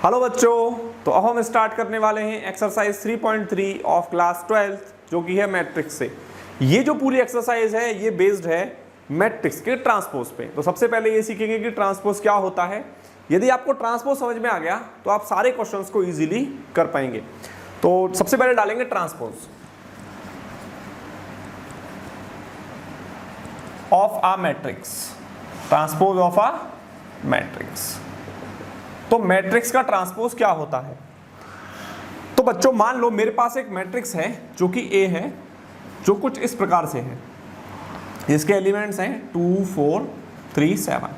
Hello बच्चों, तो अब हम स्टार्ट करने वाले हैं एक्सरसाइज 3.3 ऑफ क्लास 12 जो कि है मैट्रिक्स से। ये जो पूरी एक्सरसाइज है ये बेस्ड है मैट्रिक्स के ट्रांसपोज पे। तो सबसे पहले ये सीखेंगे कि ट्रांसपोज क्या होता है। यदि आपको ट्रांसपोज समझ में आ गया तो आप सारे क्वेश्चंस को इजीली कर पाएंगे। तो सबसे पहले डालेंगे transpose of a matrix, transpose of a matrix. तो मैट्रिक्स का ट्रांसपोज क्या होता है? तो बच्चों मान लो मेरे पास एक मैट्रिक्स है जो कि ए है, जो कुछ इस प्रकार से है। इसके एलिमेंट्स हैं 2, 4, 3, 7।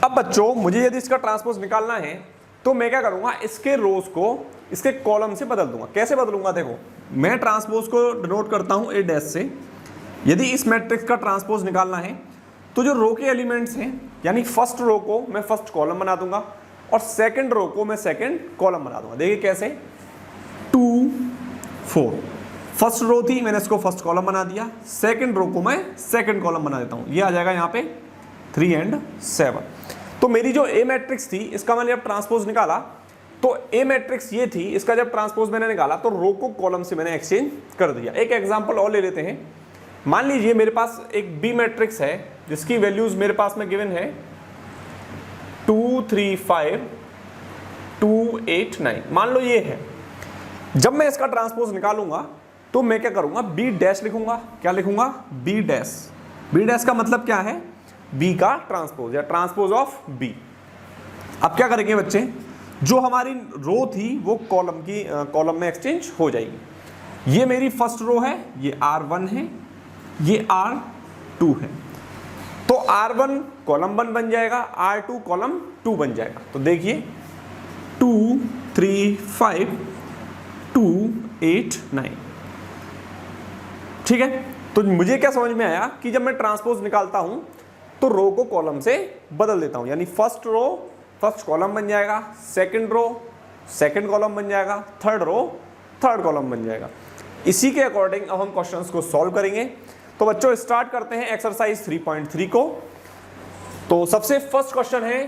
अब बच्चों मुझे यदि इसका ट्रांसपोज निकालना है तो मैं क्या करूंगा, इसके रोज को इसके कॉलम से बदल दूंगा। कैसे बदलूंगा? देखो, मैं ट्रांसपोज को डिनोट करता हूं ए डैश से। यदि इस मैट्रिक्स का ट्रांसपोज निकालना है तो जो रो के एलिमेंट्स हैं, यानी फर्स्ट रो को मैं फर्स्ट कॉलम बना दूंगा और सेकंड रो को मैं सेकंड कॉलम बना दूंगा। देखिए कैसे, 2, 4 फर्स्ट रो थी, मैंने इसको फर्स्ट कॉलम बना दिया। सेकंड रो को मैं सेकंड कॉलम बना देता हूं, ये आ जाएगा यहाँ पे 3 और 7। तो मेरी जो ए मैट्रिक्स थी इसका मैंने जब ट्रांसपोज निकाला तो ए मैट्रिक्स ये थी, इसका जब ट्रांसपोज मैंने निकाला तो रो को कॉलम से मैंने एक्सचेंज कर दिया। एक एग्जाम्पल और ले लेते हैं। मान लीजिए मेरे पास एक बी मैट्रिक्स है जिसकी वैल्यूज मेरे पास में गिवन है 2, 3, 5, 2, 8, 9। मान लो ये है। जब मैं इसका ट्रांसपोज निकालूंगा तो मैं क्या करूंगा, बी डैश लिखूंगा। क्या लिखूंगा? B dash. बी डैश का मतलब क्या है? बी का ट्रांसपोज या ट्रांसपोज ऑफ बी। अब क्या करेंगे बच्चे, जो हमारी रो थी वो कॉलम में एक्सचेंज हो जाएगी। ये मेरी फर्स्ट रो है, ये R1 है, ये R2 है। तो R1 कॉलम 1 बन जाएगा, R2 कॉलम 2 बन जाएगा। तो देखिए 2, 3, 5, 2, 8, 9। ठीक है। तो मुझे क्या समझ में आया कि जब मैं ट्रांसपोज निकालता हूं तो रो को कॉलम से बदल देता हूं, यानी फर्स्ट रो फर्स्ट कॉलम बन जाएगा, सेकंड रो सेकंड कॉलम बन जाएगा, थर्ड रो थर्ड कॉलम बन जाएगा। इसी के अकॉर्डिंग अब हम क्वेश्चंस को सॉल्व करेंगे। तो बच्चों स्टार्ट करते हैं एक्सरसाइज 3.3 को। तो सबसे फर्स्ट क्वेश्चन है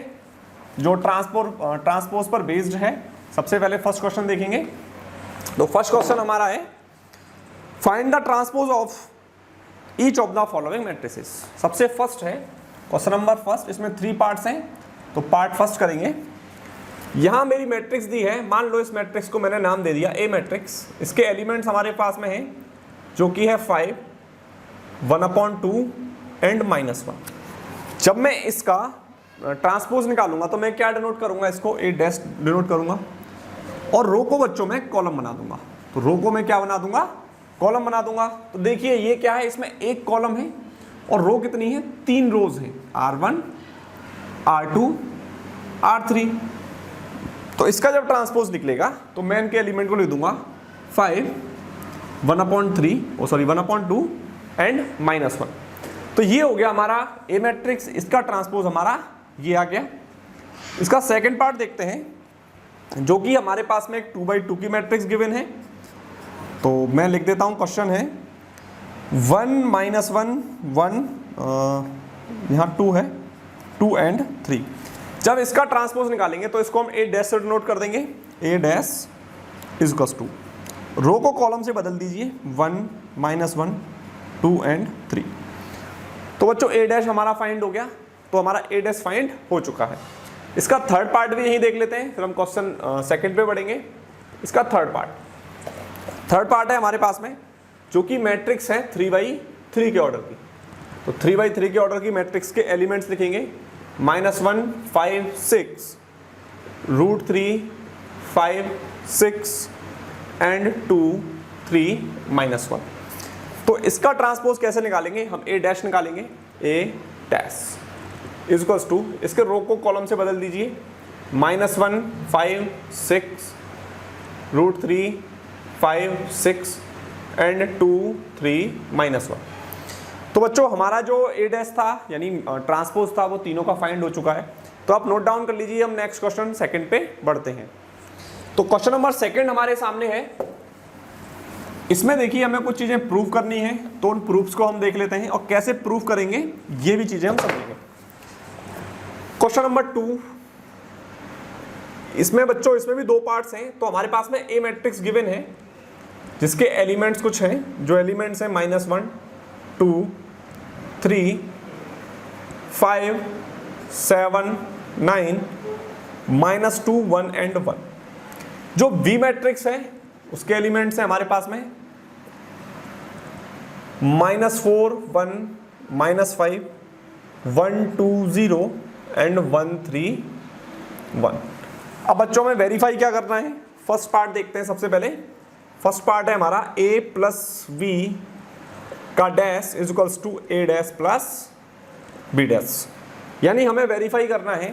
जो ट्रांसपोज पर बेस्ड है। सबसे पहले फर्स्ट क्वेश्चन देखेंगे। तो फर्स्ट क्वेश्चन हमारा है, find the transpose of each of the following matrices. सबसे फर्स्ट है क्वेश्चन नंबर फर्स्ट। इसमें 3 पार्ट्स हैं, तो पार्ट फर्स्ट करेंगे। यहां मेरी मैट्रिक्स दी है, मान लो इस मैट्रिक्स को मैंने नाम दे दिया ए मैट्रिक्स। इसके एलिमेंट्स हमारे पास में हैं जो कि है 5, 1/2 एंड -1। जब मैं इसका ट्रांसपोज निकालूंगा तो मैं क्या डिनोट करूंगा, इसको ए डैश डिनोट करूंगा और रो को बच्चों में कॉलम बना दूंगा। तो रो को मैं क्या बना दूंगा, कॉलम बना दूंगा। तो देखिए ये क्या है, इसमें एक कॉलम है और रो कितनी है, 3 रोज है, R1, R2, R3। तो इसका जब ट्रांसपोज निकलेगा तो मैं इनके एलिमेंट को लिख दूंगा 5, 1/2 एंड -1। तो ये हो गया हमारा ए मैट्रिक्स। इसका ट्रांसपोज हमारा ये आ गया। इसका सेकंड पार्ट देखते हैं जो कि हमारे पास में एक 2/2 की मैट्रिक्स गिवन है। तो मैं लिख देता हूं, क्वेश्चन है 1, -1, 1, यहाँ 2 है, 2 एंड 3। जब इसका ट्रांसपोज निकालेंगे तो इसको हम ए डैश से डिनोट कर देंगे। ए डैश इज इक्वल्स टू, रो को कॉलम से बदल दीजिए, 1, -1, 2 एंड 3। तो बच्चों ए डैश हमारा फाइंड हो गया। तो हमारा ए डैश फाइंड हो चुका है। इसका थर्ड पार्ट भी यहीं देख लेते हैं, फिर हम क्वेश्चन सेकंड पे बढ़ेंगे। इसका थर्ड पार्ट है हमारे पास में जो कि मैट्रिक्स है 3/3 के ऑर्डर की। तो 3/3 के ऑर्डर की मैट्रिक्स के एलिमेंट्स लिखेंगे -1, 5, 6, √3, 5, 6 एंड 2, 3, -1। तो इसका ट्रांसपोज कैसे निकालेंगे, हम ए डैश निकालेंगे। ए डैश इज इक्वल्स टू, इसके रो को कॉलम से बदल दीजिए, -1, 5, 6, √3, 5, 6 एंड 2, 3, -1। तो बच्चों हमारा जो ए डैश था यानी ट्रांसपोज था वो तीनों का फाइंड हो चुका है। तो आप नोट डाउन कर लीजिए। हम नेक्स्ट क्वेश्चन सेकंड पे बढ़ते हैं। तो क्वेश्चन नंबर सेकंड हमारे सामने है। इसमें देखिए हमें कुछ चीजें प्रूव करनी है, तो उन प्रूफ्स को हम देख लेते हैं और कैसे प्रूव करेंगे ये भी चीजें हम समझेंगे। क्वेश्चन नंबर 2, इसमें बच्चों इसमें भी दो पार्ट्स हैं, तो हमारे पास में ए मैट्रिक्स गिवन है जिसके एलिमेंट्स कुछ हैं, जो एलिमेंट्स हैं -1 2 3 5 7 9 -2 1 एंड 1। जो बी मैट्रिक्स है उसके एलिमेंट्स हैं हमारे पास में -4 1 -5 1 2 0 एंड 1 3 1। अब बच्चों में वेरीफाई क्या करना है, फर्स्ट पार्ट देखते हैं। सबसे पहले फर्स्ट पार्ट है हमारा a प्लस वी का dash is equals to a dash plus b dash, यानी हमें वेरीफाई करना है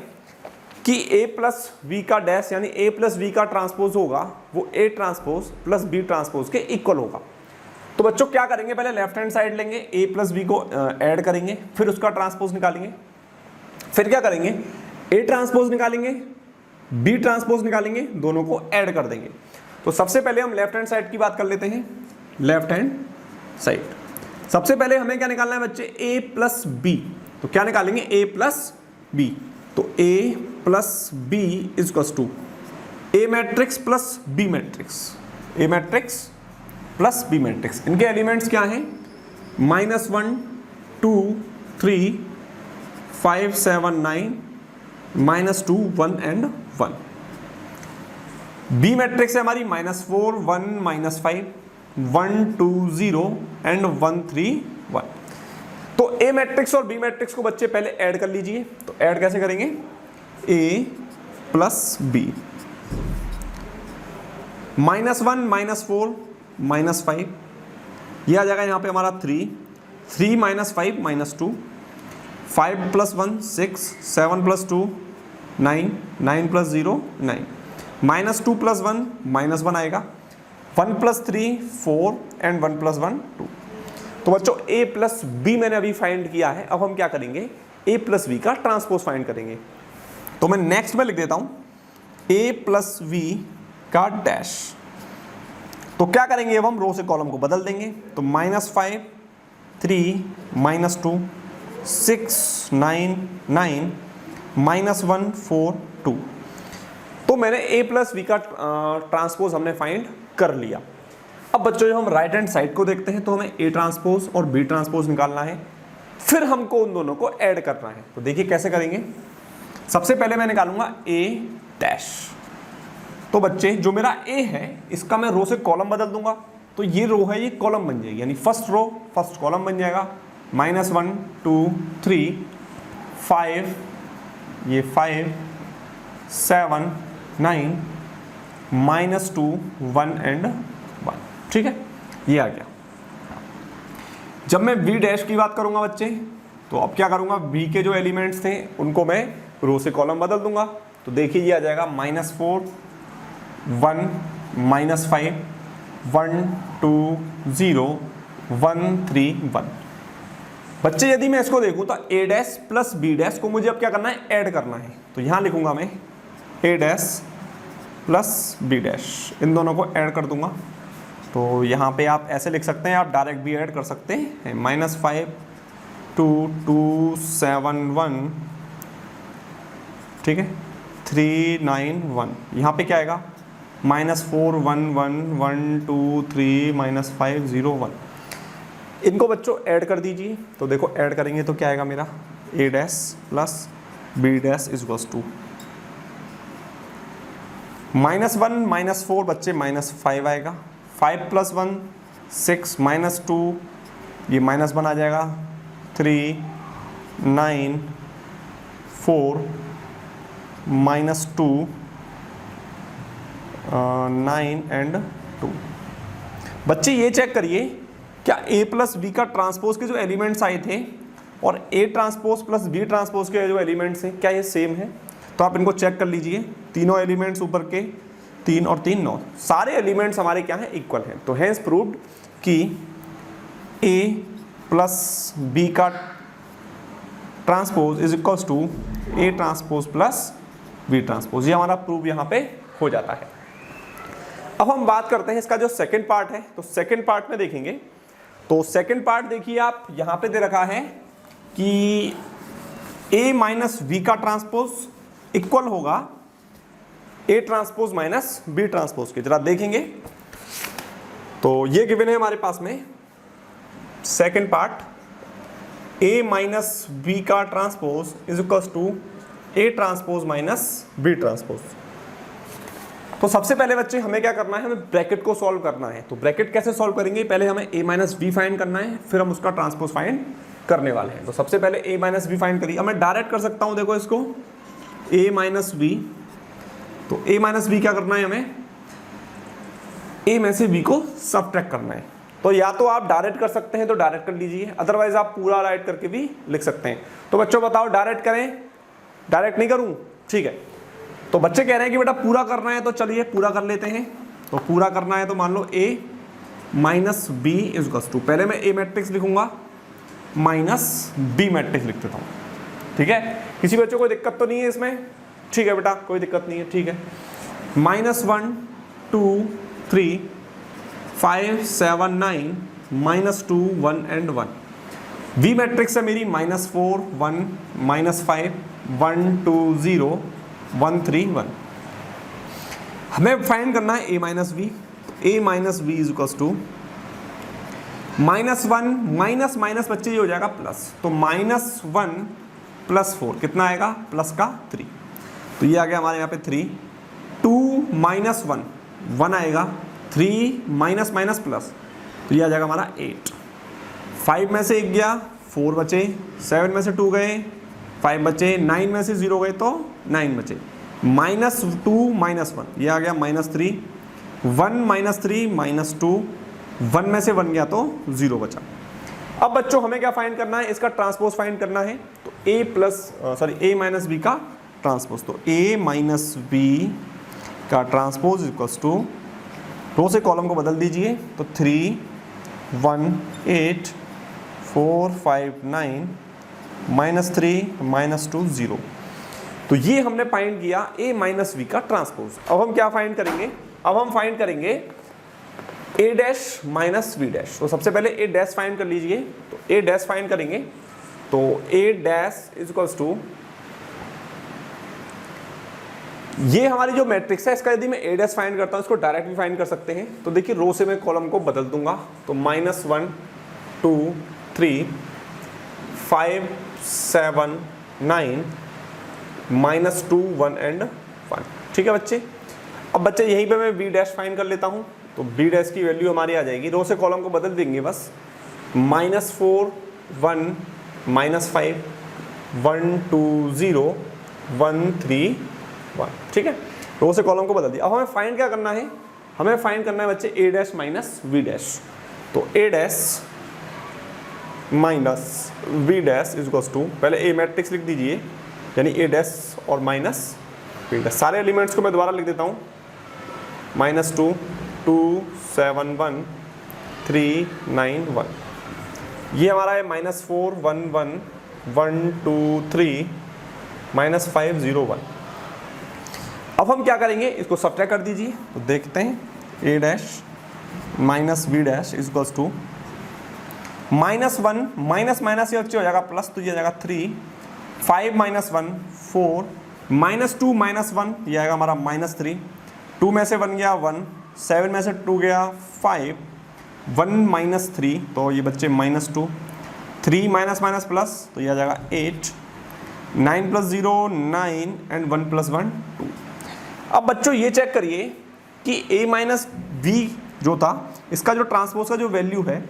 कि a प्लस वी का डैश यानी a प्लस वी का ट्रांसपोज होगा वो a transpose plus b transpose के इक्वल होगा। तो बच्चों क्या करेंगे, पहले लेफ्ट हैंड साइड लेंगे, a प्लस वी को ऐड करेंगे, फिर उसका ट्रांसपोज निकालेंगे, फिर क्या करेंगे a ट्रांसपोज निकालेंगे, b ट्रांसपोज निकालेंगे, दोनों को ऐड कर देंगे। तो सबसे पहले हम लेफ्ट हैंड साइड की बात कर लेते हैं। लेफ्ट हैंड साइड सबसे पहले हमें क्या निकालना है बच्चे, a प्लस बी। तो क्या निकालेंगे, a प्लस बी। तो a plus B is equals to A matrix plus B matrix, A matrix plus B matrix. इनके एलिमेंट्स क्या हैं, -1 2 3 5 7 9 -2 1 एंड 1। बी मैट्रिक्स है हमारी -4 1 -5 1 2 0 एंड 1 3 1। तो ए मैट्रिक्स और बी मैट्रिक्स को बच्चे पहले ऐड कर लीजिए। तो ऐड कैसे करेंगे, a प्लस बी, -1 -4 -5, ये आ जाएगा यहाँ पे हमारा 3 3 -5 -2 5 + 1 6 7 + 2 9 9 + 0 9 -2 + 1 -1 आएगा, 1 + 3 4 एंड 1 + 1 2। तो बच्चों a प्लस बी मैंने अभी फाइंड किया है। अब हम क्या करेंगे, a प्लस बी का ट्रांसपोज फाइंड करेंगे। तो मैं नेक्स्ट में लिख देता हूं a प्लस वी का डैश। तो क्या करेंगे, अब हम रो से कॉलम को बदल देंगे। तो -5 3 -2 6 9 9 -1 4 2। तो मैंने a प्लस वी का ट्रांसपोज हमने फाइंड कर लिया। अब बच्चों जब हम राइट हैंड साइड को देखते हैं तो हमें a ट्रांसपोज और b ट्रांसपोज निकालना है, फिर हमको उन दोनों को ऐड करना है। तो देखिए कैसे करेंगे। सबसे पहले मैं निकालूंगा a डैश। तो बच्चे जो मेरा a है इसका मैं रो से कॉलम बदल दूंगा। तो ये रो है ये कॉलम बन जाएगी, यानी फर्स्ट रो फर्स्ट कॉलम बन जाएगा। -1 2 3 5, ये 5 7 9 -2 1 एंड 1। ठीक है, ये आ गया। जब मैं b डैश की बात करूंगा बच्चे, तो अब क्या करूंगा, b के जो एलिमेंट्स थे उनको मैं रो से कॉलम बदल दूंगा। तो देखिए ये आ जाएगा -4 1 -5 1 2 0 1 3 1। बच्चे यदि मैं इसको देखूं तो a dash plus b dash को मुझे अब क्या करना है, ऐड करना है। तो यहां लिखूंगा मैं a dash plus b dash, इन दोनों को ऐड कर दूंगा। तो यहाँ पे आप ऐसे लिख सकते हैं, आप डायरेक्ट भी ऐड कर सकते हैं। -5 2 2 7 1, ठीक है, 3 9 1। यहाँ पे क्या आएगा, -4 1 1 1 2 3 -5 0 1। इनको बच्चों ऐड कर दीजिए। तो देखो ऐड करेंगे तो क्या आएगा मेरा, a dash plus b dash is equals to -1 -4 बच्चे -5 आएगा, 5 + 1 6 -2, ये -1 आ जाएगा, 3 9 4 -2 9 एंड 2। बच्चे ये चेक करिए क्या a प्लस बी का ट्रांसपोज के जो एलिमेंट्स आए थे और a transpose plus b transpose के जो एलिमेंट्स हैं क्या ये सेम है। तो आप इनको चेक कर लीजिए, तीनों एलिमेंट्स ऊपर के 3 और 3 9, सारे एलिमेंट्स हमारे क्या हैं, इक्वल हैं। तो हैंस प्रूव्ड कि a प्लस b का transpose is equals to a transpose plus b transpose. ये हमारा प्रूव यहाँ पे हो जाता है। अब हम बात करते हैं इसका जो सेकंड पार्ट है। तो सेकंड पार्ट में देखेंगे, तो सेकंड पार्ट देखिए आप यहाँ पे दे रखा है कि a माइनस वी का ट्रांसपोज इक्वल होगा A transpose minus B transpose के, जरा देखेंगे। तो ये गिवन है हमारे पास में second part, A minus B का transpose is equal to A transpose minus B transpose. तो सबसे पहले बच्चे हमें क्या करना है, हमें ब्रैकेट को सॉल्व करना है। तो ब्रैकेट कैसे सॉल्व करेंगे, पहले हमें a माइनस बी फाइंड करना है, फिर हम उसका ट्रांसपोज फाइंड करने वाले हैं। तो सबसे पहले a माइनस बी फाइंड करिए। अब मैं डायरेक्ट कर सकता हूं, देखो इसको a माइनस बी। तो a माइनस बी क्या करना है, हमें a में से b को सबट्रैक्ट करना है। तो या तो आप डायरेक्ट कर सकते हैं तो डायरेक्ट कर लीजिए, अदरवाइज आप पूरा राइट करके भी लिख सकते हैं। तो बच्चों बताओ डायरेक्ट करें, डायरेक्ट नहीं करूं, ठीक है। तो बच्चे कह रहे हैं कि बेटा पूरा करना है, तो चलिए पूरा कर लेते हैं। तो पूरा करना है तो मान लो a minus B is equal to, पहले मैं a मैट्रिक्स लिखूंगा माइनस b मैट्रिक्स लिख देता हूँ, ठीक है। किसी बच्चों को दिक्कत तो नहीं है इसमें, ठीक है बेटा, कोई दिक्कत नहीं है, ठीक है। -1 2 3 5 7 9 -2 1 एंड 1। v मैट्रिक्स है मेरी -4 1 -5 1 2 0 1 3 1। हमें फाइंड करना है a minus B. a minus B is equal to -1 minus minus बच्चे ये हो जाएगा प्लस, तो -1 + 4 कितना आएगा, प्लस का 3। तो ये आ गया हमारे यहाँ पे 3। 2 - 1 1 आएगा, 3 माइनस माइनस प्लस, तो ये आ जाएगा हमारा 8। 5 में से 1 गया, 4 बचे, 7 में से 2 गए, 5 बचे, 9 में से 0 गए तो 9 बचे, -2 - 1 ये आ गया -3, 1 - 3 -2, 1 में से 1 गया तो 0 बचा। अब बच्चों हमें क्या फाइंड करना है, इसका ट्रांसपोज फाइंड करना है। तो a माइनस बी का ट्रांसपोज, तो a माइनस बी का ट्रांसपोज इक्वल्स टू, रो से कॉलम को बदल दीजिए, तो 3 1 8 4 5 9 -3 -2 0। तो ये हमने फाइंड किया a माइनस बी का ट्रांसपोज। अब हम क्या फाइंड करेंगे, अब हम फाइंड करेंगे a dash minus b dash. तो सबसे पहले a डैश फाइंड कर लीजिए, तो a डैश फाइंड करेंगे, तो a dash is equals to, ये हमारी जो मैट्रिक्स है इसका यदि मैं a डैश फाइंड करता हूँ, इसको डायरेक्ट भी फाइंड कर सकते हैं। तो देखिए रो से मैं कॉलम को बदल दूंगा, तो -1 2 3 5 7 9 -2 1 एंड 1, ठीक है बच्चे। अब बच्चे यहीं पे मैं b डैश फाइंड कर लेता हूँ, तो b डैश की वैल्यू हमारी आ जाएगी, रो से कॉलम को बदल देंगे बस, -4 1 -5 1 2 0 1 3 1, ठीक है। रो से कॉलम को बदल दिया। अब हमें फाइंड क्या करना है, हमें फाइंड करना है बच्चे a dash minus b dash. तो a dash minus b dash is equals to, पहले a मैट्रिक्स लिख दीजिए, यानी a डैश और माइनस b डैश। सारे एलिमेंट्स को मैं दोबारा लिख देता हूँ, -2 2 7 1 3 9 1। ये हमारा है -4 1 1 1 2 3 -5 0 1। अब हम क्या करेंगे, इसको सब्ट्रैक्ट कर दीजिए, तो देखते हैं a dash minus b dash is equals to, -1 minus minus ये बच्चे हो जाएगा प्लस, तो ये आ जाएगा 3, 5 - 1 4, -2 - 1 ये आएगा हमारा -3, 2 में से 1 गया 1, 7 में से 2 गया 5, 1 - 3 तो ये बच्चे -2, 3 माइनस माइनस प्लस, तो ये आ जाएगा 8, 9 + 0 9 एंड 1 + 1 2। अब बच्चों ये चेक करिए कि a माइनस बी जो था, इसका जो ट्रांसपोज का जो वैल्यू है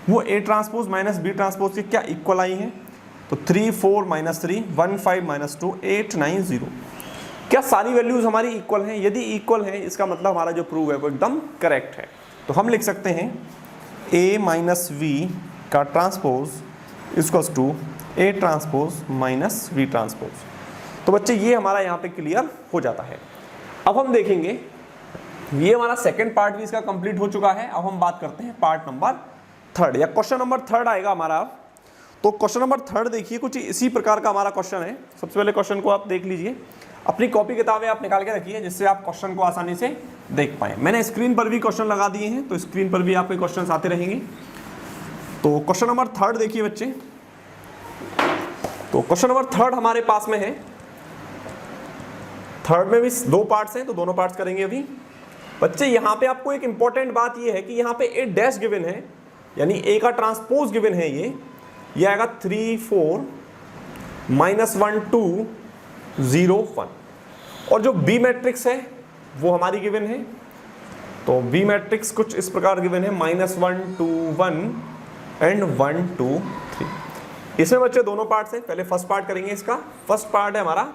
वो a transpose minus b transpose के क्या इक्वल आई है। तो 3 4 -3 1 5 -2 8 9 0। क्या सारी वैल्यूज हमारी इक्वल हैं? यदि इक्वल है इसका मतलब हमारा जो प्रूव है वो एकदम करेक्ट है। तो हम लिख सकते हैं a माइनस v का transpose equals to a transpose minus v transpose. तो बच्चे ये हमारा यहाँ पे क्लियर हो जाता है। अब हम देखेंगे, ये हमारा सेकंड पार्ट भी इसका कंप्लीट हो चुका है। अब हम बात करते हैं पार्ट नंबर 3 या क्वेश्चन नंबर 3 आएगा हमारा। तो क्वेश्चन नंबर 3 देखिए, कुछ इसी प्रकार का हमारा क्वेश्चन है। सबसे पहले क्वेश्चन को आप देख लीजिए, अपनी कॉपी किताबें आप निकाल के रखिए जिससे आप क्वेश्चन को आसानी से देख पाए। मैंने स्क्रीन पर भी क्वेश्चन लगा दिए हैं, तो स्क्रीन पर भी आपके क्वेश्चन आते रहेंगे। तो क्वेश्चन नंबर 3 देखिए बच्चे, तो क्वेश्चन नंबर 3 हमारे पास में है थर्ड में भी 2 पार्ट्स हैं तो दोनों पार्ट्स करेंगे अभी। बच्चे यहाँ पे आपको एक इंपॉर्टेंट बात ये है कि यहाँ पे ए डैश गिवन है, यानी ए का ट्रांसपोज गिवन है, ये आएगा 3 4 -1 2 0 1। और जो बी मैट्रिक्स है वो हमारी गिवन है, तो बी मैट्रिक्स कुछ इस प्रकार गिवन है -1 2 1 एंड 1 2 3। इसमें बच्चे दोनों पार्ट्स हैं, पहले फर्स्ट पार्ट करेंगे इसका। फर्स्ट पार्ट है हमारा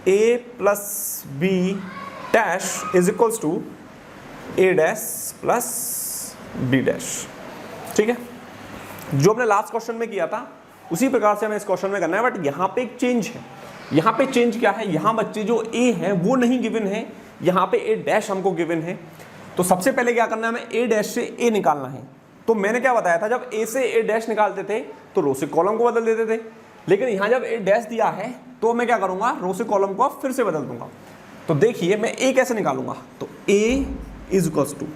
a plus B dash is equals to A dash plus B dash. ठीक है, जो हमने लास्ट क्वेश्चन में किया था उसी प्रकार से हमें इस क्वेश्चन में करना है, बट यहाँ पे एक चेंज है। यहाँ पे चेंज क्या है, यहाँ बच्चे जो a है वो नहीं गिवन है, यहाँ पे a डैश हमको गिवन है। तो सबसे पहले क्या करना है, हमें a डैश से a निकालना है। तो मैंने क्या बताया था, जब a से a डैश निकालते थे तो रो से कॉलम को बदल देते थे, लेकिन यहाँ जब a डैश दिया है तो मैं क्या करूँगा, रो से कॉलम को फिर से बदल दूंगा। तो देखिए मैं a कैसे निकालूंगा, तो a इज इक्वल्स टू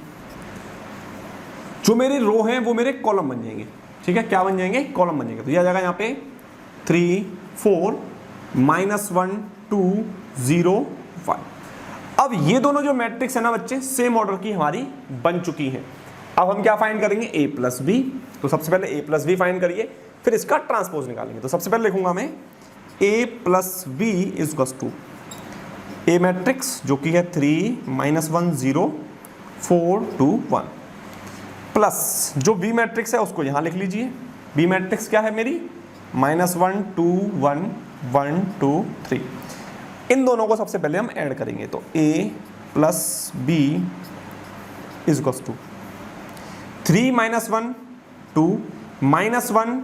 जो मेरी रो है वो मेरे कॉलम बन जाएंगे। ठीक है, क्या बन जाएंगे, कॉलम बन जाएंगे। तो यह आ जाएगा यहाँ पे 3 4 -1 2 0 1। अब ये दोनों जो मैट्रिक्स है ना बच्चे, सेम ऑर्डर की हमारी बन चुकी हैं। अब हम क्या फाइंड करेंगे, a प्लस बी। तो सबसे पहले a प्लस बी फाइंड करिए, फिर इसका ट्रांसपोज निकालेंगे। तो सबसे पहले लिखूंगा मैं a plus B is equals to A matrix जो कि है 3 -1 0 4 2 1 प्लस जो बी मैट्रिक्स है उसको यहाँ लिख लीजिए। बी मैट्रिक्स क्या है मेरी, -1 2 1 1 2 3। इन दोनों को सबसे पहले हम ऐड करेंगे, तो a plus B is equals to 3 -1 2 -1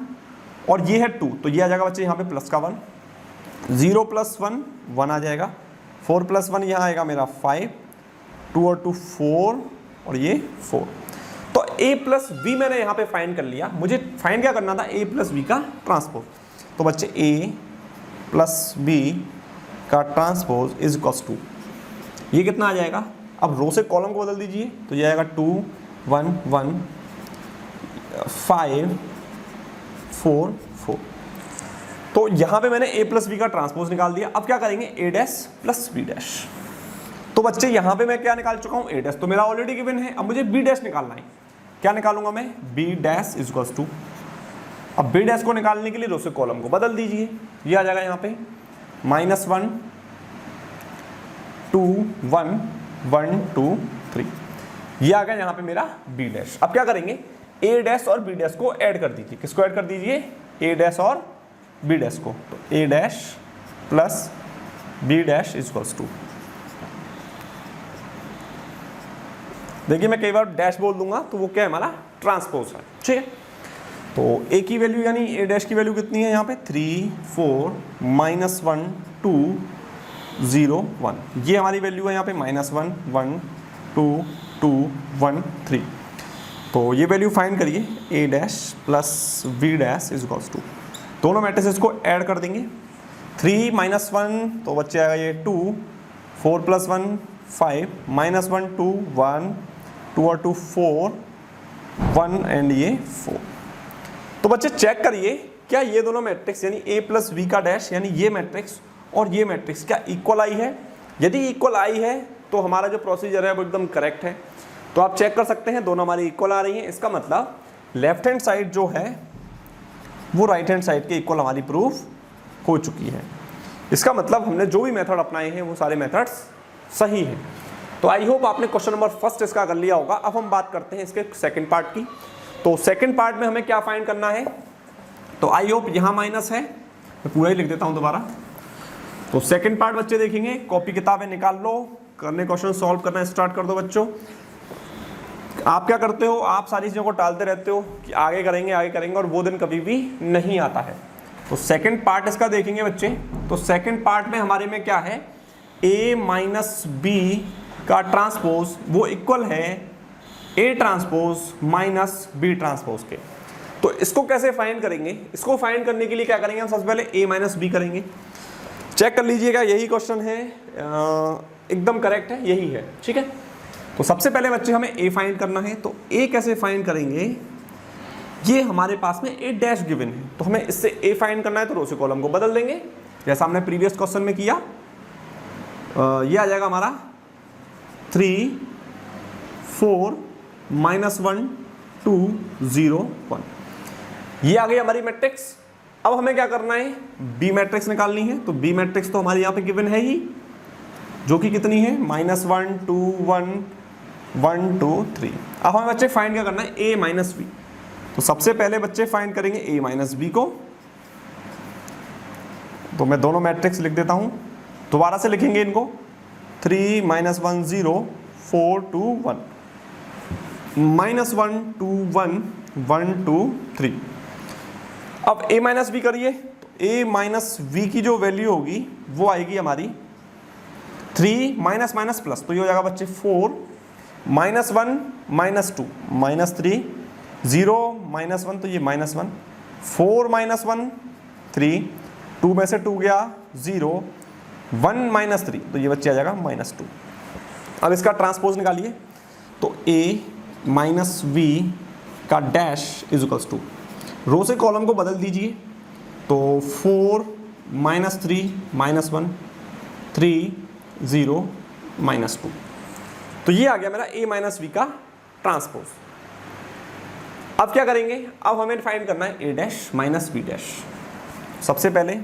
और ये है 2, तो ये आ जाएगा बच्चे यहाँ पे प्लस का 1, 0 प्लस 1 1 आ जाएगा, 4 प्लस 1 यहाँ आएगा मेरा 5, 2 और 2 4 और ये 4। तो a प्लस बी मैंने यहाँ पे फाइंड कर लिया। मुझे फाइंड क्या करना था, a प्लस बी का ट्रांसपोज। तो बच्चे a प्लस बी का ट्रांसपोज इज इक्वल्स टू ये कितना आ जाएगा, अब रो से कॉलम को बदल दीजिए, तो ये आएगा 2 1 1 5 4 4। तो यहाँ पे मैंने a प्लस बी का ट्रांसपोज निकाल दिया। अब क्या करेंगे, a dash plus B dash. तो बच्चे यहाँ पे मैं क्या निकाल चुका हूँ, a डैश तो मेरा ऑलरेडी गिवन है। अब मुझे b डैश निकालना है। क्या निकालूंगा मैं, b dash is equals to, अब b डैश को निकालने के लिए रो से कॉलम को बदल दीजिए। ये आ जाएगा यहाँ पे -1 2 1 1 2 3। ये आ गया यहाँ पे मेरा b डैश। अब क्या करेंगे, a डैश और b डैश को ऐड कर दीजिए। किसको ऐड कर दीजिए, a डैश और b डैश को। तो a dash plus b dash is equals to, देखिए मैं कई बार डैश बोल दूंगा तो वो क्या है, हमारा ट्रांसपोज है। ठीक है, तो a की वैल्यू यानी a डैश की वैल्यू कितनी है यहाँ पे, 3 4 -1 2 0 1। ये हमारी वैल्यू है यहाँ पे -1 1 2 2 1 3। तो ये वैल्यू फाइंड करिए, a dash plus b dash is equals to, दोनों मैट्रिसेस को ऐड कर देंगे। 3 -1 तो बच्चे आएगा ये 2, 4 प्लस 1 5 -1 2 1 2 और 2 4 1 एंड ये 4। तो बच्चे चेक करिए क्या ये दोनों मैट्रिक्स यानी a प्लस बी का डैश यानी ये मैट्रिक्स और ये मैट्रिक्स क्या इक्वल आई है। यदि इक्वल आई है तो हमारा जो प्रोसीजर है वो एकदम करेक्ट है। तो आप चेक कर सकते हैं दोनों हमारी इक्वल आ रही हैं। इसका मतलब लेफ्ट हैंड साइड जो है वो राइट हैंड साइड के इक्वल हमारी प्रूफ हो चुकी है। इसका मतलब हमने जो भी मेथड अपनाए हैं वो सारे मेथड्स सही हैं। तो आई होप आपने क्वेश्चन नंबर फर्स्ट इसका कर लिया होगा। अब हम बात करते हैं इसके सेकंड पार्ट की। तो सेकंड पार्ट में हमें क्या फाइंड करना है, तो आई होप यहाँ माइनस है, मैं पूरा ही लिख देता हूँ दोबारा। तो सेकंड पार्ट बच्चे देखेंगे, कॉपी किताबें निकाल लो, करने क्वेश्चन सॉल्व करना स्टार्ट कर दो बच्चों। आप क्या करते हो, आप सारी चीज़ों को टालते रहते हो कि आगे करेंगे और वो दिन कभी भी नहीं आता है। तो सेकंड पार्ट इसका देखेंगे बच्चे। तो सेकंड पार्ट में हमारे में क्या है, a माइनस बी का ट्रांसपोज वो इक्वल है a transpose minus B transpose के। तो इसको कैसे फाइंड करेंगे, इसको फाइंड करने के लिए क्या करेंगे, हम सबसे पहले a माइनस बी करेंगे। चेक कर लीजिएगा यही क्वेश्चन है, एकदम करेक्ट है, यही है। ठीक है, तो सबसे पहले बच्चे हमें a फाइंड करना है। तो a कैसे फाइंड करेंगे, ये हमारे पास में a डैश गिवन है, तो हमें इससे a फाइंड करना है तो रो से कॉलम को बदल देंगे जैसा हमने प्रीवियस क्वेश्चन में किया। ये आ जाएगा हमारा 3 4 -1 2 0 1। ये आ गई हमारी मैट्रिक्स। अब हमें क्या करना है, बी मैट्रिक्स निकालनी है। तो बी मैट्रिक्स तो हमारे यहाँ पे गिवन है ही, जो कि कितनी है -1 2 1 1 2 3। अब हमें बच्चे फाइंड क्या करना है, a माइनस बी। तो सबसे पहले बच्चे फाइंड करेंगे a माइनस बी को। तो मैं दोनों मैट्रिक्स लिख देता हूं, दोबारा से लिखेंगे इनको। 3 -1 0 4 2 1 -1 2 1 1 2 3। अब a माइनस बी करिए, तो a माइनस वी की जो वैल्यू होगी वो आएगी हमारी 3 माइनस माइनस प्लस, तो ये हो जाएगा बच्चे 4 -1 -2 -3 0 -1, तो ये -1 4 -1 3 2 में से 2 गया 0 1 -3, तो ये बच्चे आ जाएगा -2। अब इसका ट्रांसपोज निकालिए, तो a माइनस वी का डैश इज इक्वल्स टू, रो से कॉलम को बदल दीजिए। तो 4 -3 -1 3 0 -2, तो ये आ गया मेरा a माइनस वी का ट्रांसपोज। अब क्या करेंगे, अब हमें फाइंड करना है a dash minus b dash. सबसे पहले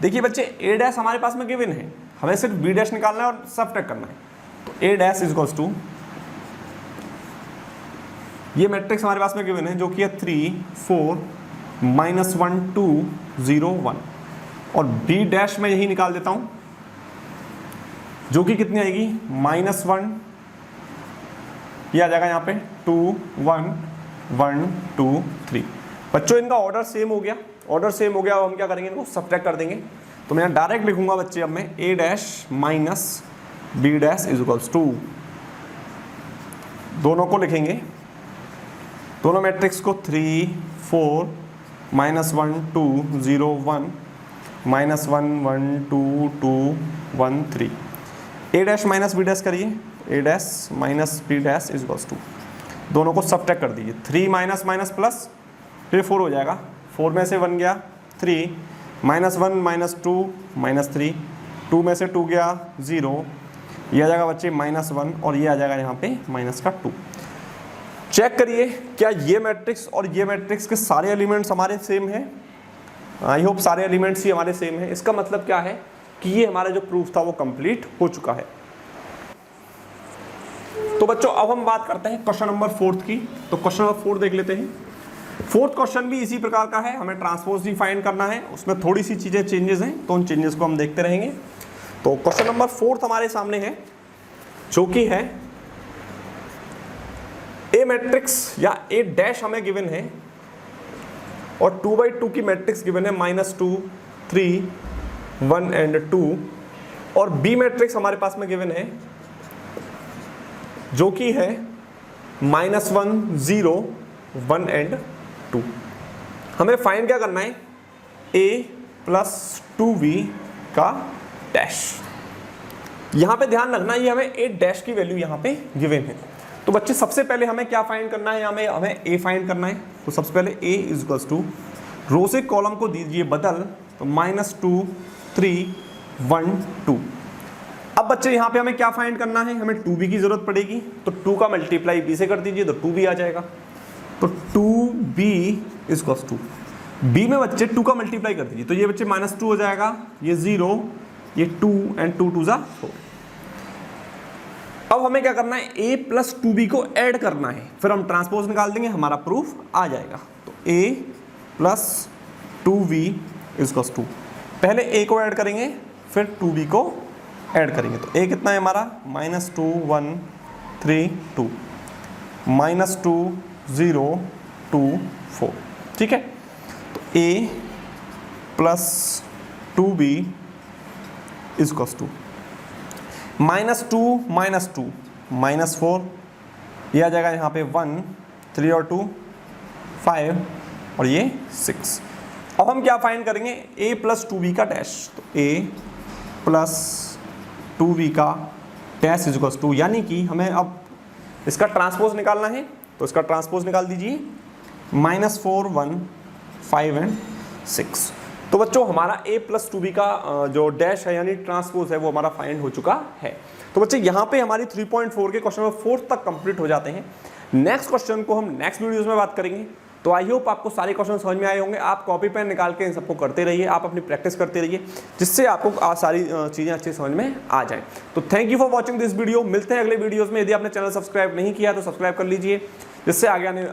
देखिए बच्चे, a डैश हमारे पास में गिवन है, हमें सिर्फ b डैश निकालना है और सबट्रैक्ट करना है। तो a dash is equals to, ये मैट्रिक्स हमारे पास में गिवन है जो कि है 3 4 -1 2 0 1, और b डैश में यही निकाल देता हूं, जो कि कितनी आएगी -1, ये आ जाएगा यहाँ पे 2 1 1 2 3। बच्चों इनका ऑर्डर सेम हो गया, ऑर्डर सेम हो गया। अब हम क्या करेंगे, इनको सबट्रैक्ट कर देंगे। तो मैं डायरेक्ट लिखूंगा बच्चे, अब मैं a dash minus b dash is equals to, दोनों को लिखेंगे, दोनों मैट्रिक्स को 3 4 -1 2 0 1 -1 1 2 2 1 3। a dash minus b dash करिए, a dash minus b dash is equals to, दोनों को सबट्रैक्ट कर दीजिए। 3 माइनस माइनस प्लस, फिर 4 हो जाएगा, 4 में से 1 गया 3 -1 -2 -3 2 में से 2 गया 0, ये आ जाएगा बच्चे -1, और ये आ जाएगा यहाँ पे माइनस का 2। चेक करिए क्या ये मैट्रिक्स और ये मैट्रिक्स के सारे एलिमेंट्स हमारे सेम हैं। आई होप सारे एलिमेंट्स ही हमारे सेम हैं। इसका मतलब क्या है कि ये हमारा जो प्रूफ था वो कंप्लीट हो चुका है। तो बच्चों अब हम बात करते हैं क्वेश्चन नंबर 4 की। तो क्वेश्चन नंबर 4 देख लेते हैं। 4th क्वेश्चन भी इसी प्रकार का है, हमें ट्रांसपोज ही फाइंड करना है, उसमें थोड़ी सी चीजें चेंजेस हैं, तो उन चेंजेस को हम देखते रहेंगे। तो क्वेश्चन नंबर 4 हमारे सामने है, जो कि है ए मैट्रिक्स या ए डैश हमें गिवन है, और 2/2 की मैट्रिक्स गिवन है -2 3 1 एंड 2, और बी मैट्रिक्स हमारे पास में गिवन है जो कि है -1 0 1 एंड 2। हमें फाइंड क्या करना है, a + 2v का डैश। यहां पे ध्यान रखना, ये हमें a डैश की वैल्यू यहां पे गिवन है। तो बच्चे सबसे पहले हमें क्या फाइंड करना है, हमें a फाइंड करना है। तो सबसे पहले a इज इक्वल्स टू, रो से कॉलम को दीजिए बदल, तो -2 3 1 2। अब बच्चे यहाँ पे हमें क्या फाइंड करना है, हमें 2b की जरूरत पड़ेगी। तो 2 का मल्टीप्लाई b से कर दीजिए, तो 2b आ जाएगा। तो 2b is equals to, b में बच्चे 2 का मल्टीप्लाई कर दीजिए, तो ये बच्चे -2 हो जाएगा, ये 0, ये 2 एंड 2 2 ज़ा 4। अब हमें क्या करना है, a + 2b को ऐड करना है, फिर हम ट्रांसपोज निकाल देंगे, हमारा प्रूफ आ जाएगा। तो a + 2v is equals to, पहले a को ऐड करेंगे फिर 2b को ऐड करेंगे। तो a कितना है हमारा, -2 1 3 2 -2 0 2 4, ठीक है। तो a + 2b is equals to, -2 -2 -4, ये आ जाएगा यहाँ पे 1 3 और 2 5, और ये 6। अब हम क्या फाइंड करेंगे, a + 2b का डैश। तो a + 2b का डैश इज इक्वल्स टू, यानी कि हमें अब इसका ट्रांसपोज निकालना है। तो इसका ट्रांसपोज निकाल दीजिए, -4 1 5 एंड 6। तो बच्चों हमारा a+2b का जो डैश है यानी ट्रांसपोज है वो हमारा फाइंड हो चुका है। तो बच्चे यहाँ पे हमारी 3.4 के क्वेश्चन नंबर 4 तक कंप्लीट हो जाते हैं। नेक्स्ट क्वेश्चन को हम नेक्स्ट वीडियोस में बात करेंगे। तो आई होप आपको सारे क्वेश्चन समझ में आए होंगे। आप कॉपी पेन निकाल के इन सबको करते रहिए, आप अपनी प्रैक्टिस करते रहिए, जिससे आपको सारी चीज़ें अच्छी समझ में आ जाएं। तो thank you for watching this video. मिलते हैं अगले वीडियोज़ में। यदि आपने चैनल सब्सक्राइब नहीं किया तो सब्सक्राइब कर लीजिए, जिससे आगे आने